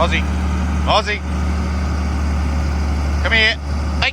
Ozzy, Ozzy, come here. Hey.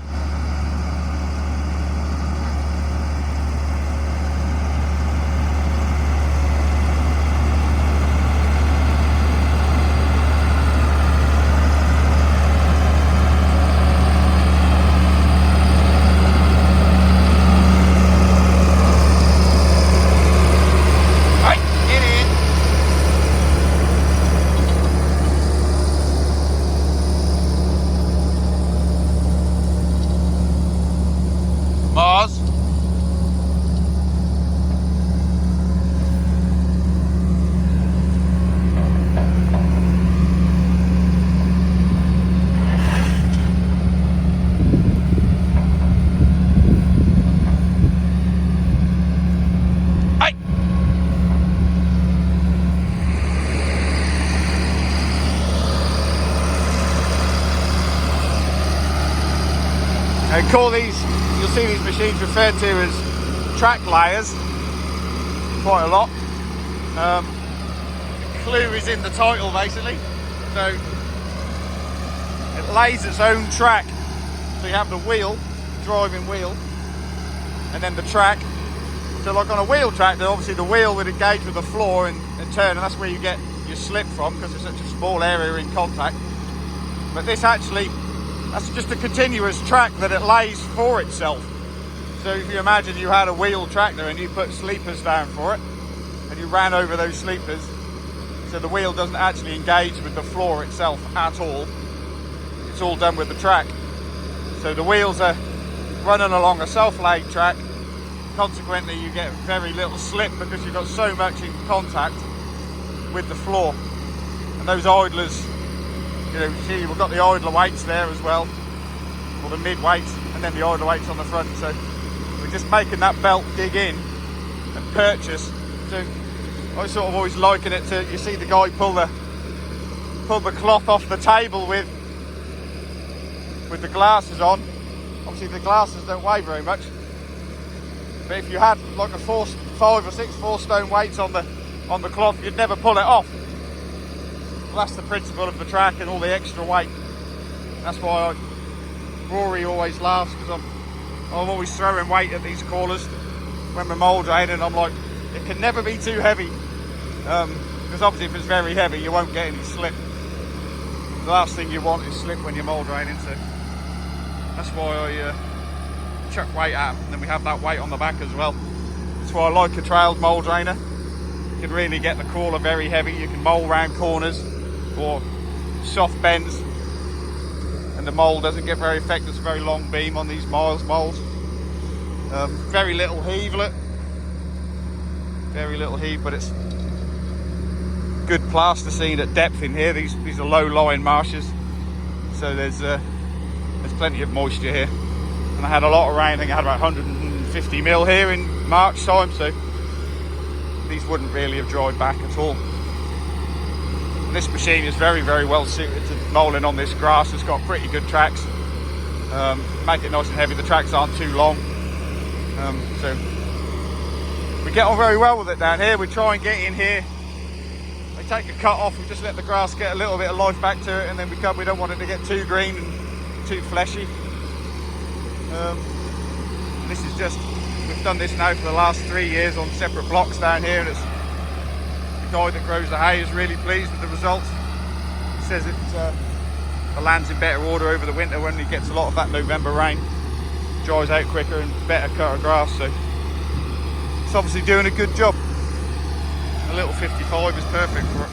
They call these, you'll see these machines referred to as track layers quite a lot. The clue is in the title basically. So it lays its own track. So you have the wheel, driving wheel, and then the track. So like on a wheel tractor, obviously the wheel would engage with the floor and turn, and that's where you get your slip from because it's such a small area in contact. But this actually, that's just a continuous track that it lays for itself. So if you imagine you had a wheel tractor and you put sleepers down for it and you ran over those sleepers, so the wheel doesn't actually engage with the floor itself at all. It's all done with the track. So the wheels are running along a self-laid track. Consequently, you get very little slip because you've got so much in contact with the floor. And those idlers, you know, see we've got the idler weights there as well, or the mid weights, and then the idler weights on the front. So we're just making that belt dig in and purchase. So I sort of always liken it to, you see the guy pull the cloth off the table with the glasses on. Obviously the glasses don't weigh very much, but if you had like a 5 or 6 4-stone weights on the cloth, you'd never pull it off. Well, that's the principle of the track and all the extra weight. That's why Rory always laughs, because I'm always throwing weight at these crawlers when we're mould draining. I'm like, it can never be too heavy, because obviously if it's very heavy you won't get any slip. The last thing you want is slip when you're mould draining, so that's why I chuck weight at them. And then we have that weight on the back as well. That's why I like a trailed mould drainer. You can really get the crawler very heavy. You can mould round corners or soft bends, and the mould doesn't get very effective. It's a very long beam on these moulds. Very little heave, look. Very little heave, but it's good plasticine at depth in here. These are low-lying marshes, so there's plenty of moisture here. And I had a lot of rain. I think I had about 150 mil here in March time, so these wouldn't really have dried back at all. And this machine is very, very well suited to moulding on this grass. It's got pretty good tracks. Make it nice and heavy. The tracks aren't too long, so we get on very well with it down here. We try and get in here. We take a cut off. We just let the grass get a little bit of life back to it, and then we don't want it to get too green and too fleshy. This is just, we've done this now for the last 3 years on separate blocks down here, and it's the guy that grows the hay is really pleased with the results. He says the land's in better order over the winter when he gets a lot of that November rain. Dries out quicker and better cut of grass, so it's obviously doing a good job. A little 55 is perfect for it.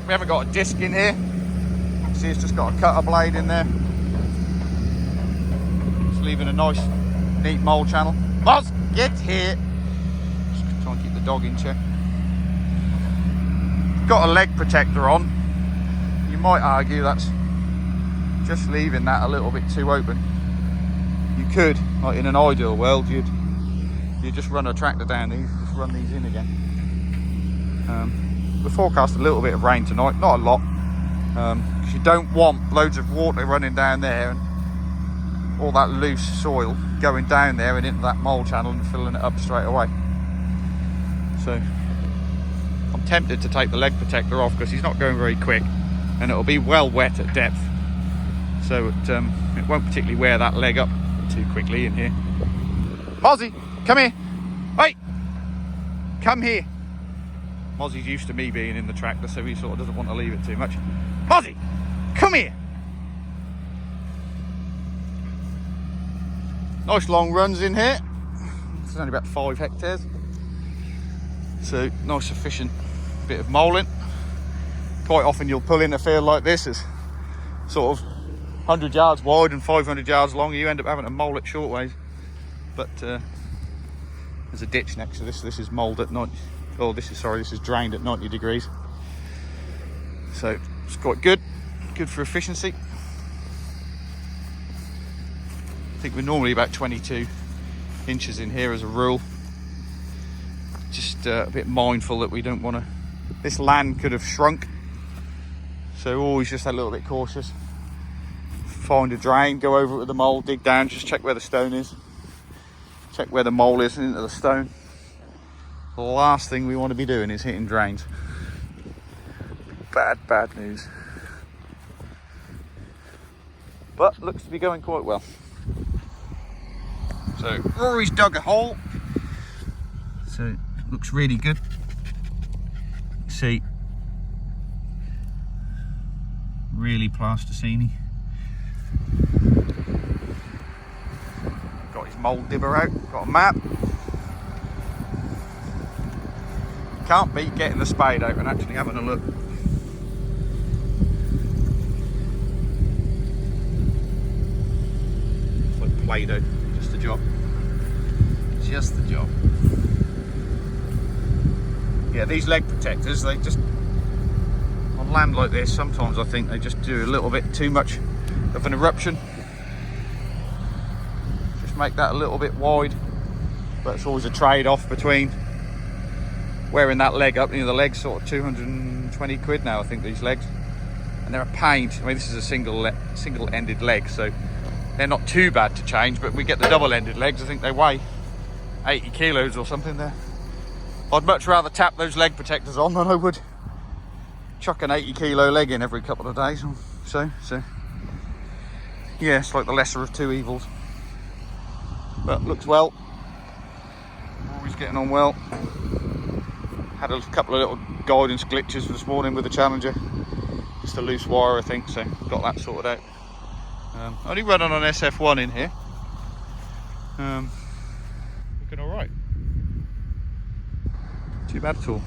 We haven't got a disc in here. See, it's just got a cutter blade in there. Just leaving a nice, neat mould channel. Buzz, get here. Just try and keep the dog in check. Got a leg protector on. You might argue that's just leaving that a little bit too open. You could, like in an ideal world, you'd just run a tractor down these, just run these in again. We forecast a little bit of rain tonight, not a lot, because you don't want loads of water running down there and all that loose soil going down there and into that mould channel and filling it up straight away. So I'm I'm tempted to take the leg protector off because he's not going very quick, and it'll be well wet at depth, so it won't particularly wear that leg up too quickly in here. Mozzie, come here. Hey, come here. Mozzie's used to me being in the tractor, so he sort of doesn't want to leave it too much. Mozzie, come here. Nice long runs in here. It's only about 5 hectares. So nice efficient bit of molding. Quite often you'll pull in a field like this, it's sort of 100 yards wide and 500 yards long. You end up having to mould it short ways. But there's a ditch next to this. This is mould at 90. Oh, this is drained at 90 degrees. So it's quite good for efficiency. I think we're normally about 22 inches in here as a rule. Just a bit mindful that we don't want to, this land could have shrunk, so always just a little bit cautious. Find a drain, go over it with the mould, dig down, just check where the stone is, check where the mould is into the stone. The last thing we want to be doing is hitting drains. Bad news. But looks to be going quite well. So Rory's dug a hole, so it looks really good. See, really plasticine-y. Got his mould dibber out, got a map. Can't beat getting the spade out and actually having a look. It's like Play-Doh, just the job. Just the job. Yeah, these leg protectors, they just, on land like this, sometimes I think they just do a little bit too much of an eruption. Just make that a little bit wide, but it's always a trade-off between wearing that leg up. You know, the leg's sort of 220 quid now, I think, these legs, and they're a pain. I mean, this is a single-ended leg, so they're not too bad to change, but we get the double-ended legs. I think they weigh 80 kilos or something there. I'd much rather tap those leg protectors on than I would chuck an 80 kilo leg in every couple of days or so. So yeah, it's like the lesser of two evils. But looks well. Always getting on well. Had a couple of little guidance glitches this morning with the Challenger. Just a loose wire, I think, so got that sorted out. Only running on SF1 in here. Looking all right. Too bad at all.